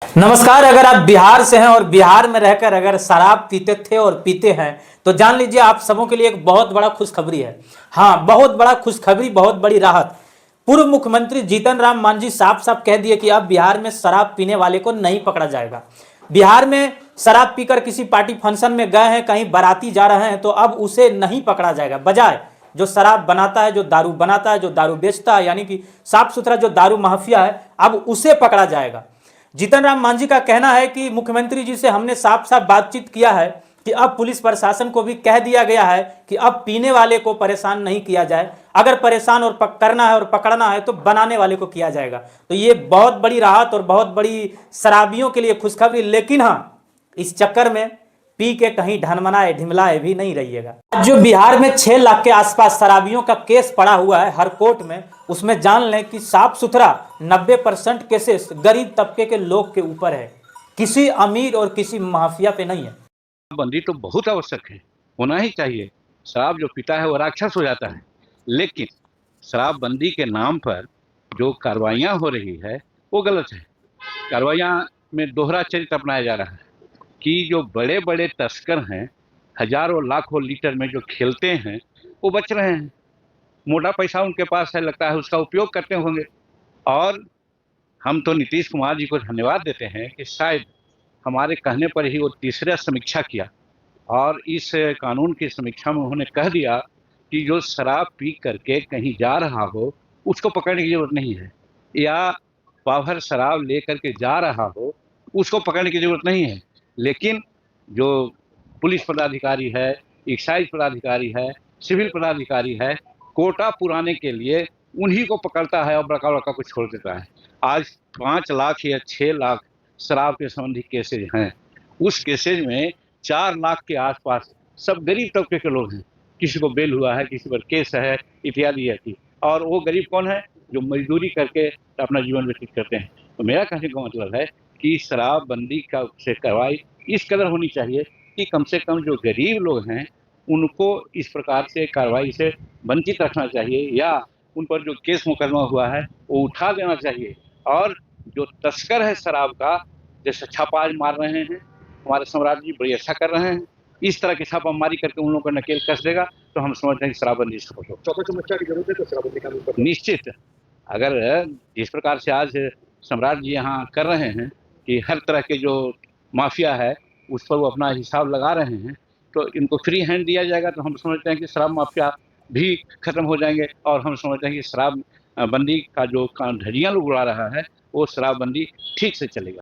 नमस्कार। अगर आप बिहार से हैं और बिहार में रहकर अगर शराब पीते थे और पीते हैं तो जान लीजिए आप सबों के लिए एक बहुत बड़ा खुशखबरी है। हाँ, बहुत बड़ा खुशखबरी, बहुत बड़ी राहत। पूर्व मुख्यमंत्री जीतन राम मांझी साफ साफ कह दिए कि अब बिहार में शराब पीने वाले को नहीं पकड़ा जाएगा। बिहार में शराब पीकर किसी पार्टी फंक्शन में गए हैं, कहीं बाराती जा रहे हैं, तो अब उसे नहीं पकड़ा जाएगा। बजाय जो शराब बनाता है, जो दारू बनाता है, जो दारू बेचता है, यानी कि साफ सुथरा जो दारू माफिया है, अब उसे पकड़ा जाएगा। जीतन राम मांझी का कहना है कि मुख्यमंत्री जी से हमने साफ साफ बातचीत किया है कि अब पुलिस प्रशासन को भी कह दिया गया है कि अब पीने वाले को परेशान नहीं किया जाए। अगर परेशान और करना है और पकड़ना है तो बनाने वाले को किया जाएगा। तो ये बहुत बड़ी राहत और बहुत बड़ी शराबियों के लिए खुशखबरी। लेकिन हाँ, इस चक्कर में पी के कहीं ढनमनाए ढिमलाए भी नहीं रहिएगा। जो बिहार में 6 लाख के आसपास शराबियों का केस पड़ा हुआ है हर कोर्ट में, उसमें जान लें कि साफ सुथरा 90% केसेस गरीब तबके के लोग के ऊपर है, किसी अमीर और किसी माफिया पे नहीं है। बंदी तो बहुत आवश्यक है, होना ही चाहिए। शराब जो पीता है वो राक्षस हो जाता है। लेकिन शराबबंदी के नाम पर जो कार्रवाइयाँ हो रही है वो गलत है। कार्रवाइयाँ में दोहरा चरित्र अपनाया जा रहा है कि जो बड़े बड़े तस्कर हैं, हजारों लाखों लीटर में जो खेलते हैं, वो बच रहे हैं। मोटा पैसा उनके पास है, लगता है उसका उपयोग करते होंगे। और हम तो नीतीश कुमार जी को धन्यवाद देते हैं कि शायद हमारे कहने पर ही वो तीसरा समीक्षा किया और इस कानून की समीक्षा में उन्होंने कह दिया कि जो शराब पी करके कहीं जा रहा हो उसको पकड़ने की जरूरत नहीं है, या पावभर शराब ले करके जा रहा हो उसको पकड़ने की जरूरत नहीं है। लेकिन जो पुलिस पदाधिकारी है, एक्साइज पदाधिकारी है, सिविल पदाधिकारी है, कोटा पुराने के लिए उन्हीं को पकड़ता है और बड़का बड़का को छोड़ देता है। आज 5 लाख या 6 लाख शराब के संबंधी केसेज हैं। उस केसेज में 4 लाख के आसपास सब गरीब तबके के लोग हैं। किसी को बेल हुआ है, किसी पर केस है, इत्यादि। और वो गरीब कौन है? जो मजदूरी करके अपना जीवन व्यतीत करते हैं। तो मेरा कहने का मतलब है कि शराबबंदी का से कार्रवाई इस कदर होनी चाहिए कि कम से कम जो गरीब लोग हैं उनको इस प्रकार से कार्रवाई से वंचित रखना चाहिए, या उन पर जो केस मुकदमा हुआ है वो उठा देना चाहिए। और जो तस्कर है शराब का, जैसे छापा आज मार रहे हैं, हमारे सम्राट जी बड़ी अच्छा कर रहे हैं। इस तरह की छापामारी करके उन लोगों को नकेल कस देगा तो हम समझते हैं कि शराबबंदी सफल हो। चौका चमच्चा की जरूरत है तो शराबबंदी कानून पर निश्चित। अगर जिस प्रकार से आज सम्राट जी यहाँ कर रहे हैं कि हर तरह के जो माफिया है उस पर वो अपना हिसाब लगा रहे हैं, तो इनको फ्री हैंड दिया जाएगा तो हम समझते हैं कि शराब माफिया भी खत्म हो जाएंगे। और हम समझते हैं कि शराब बंदी का जो धज्जियां लोग उड़ा रहा है वो शराबबंदी ठीक से चलेगा।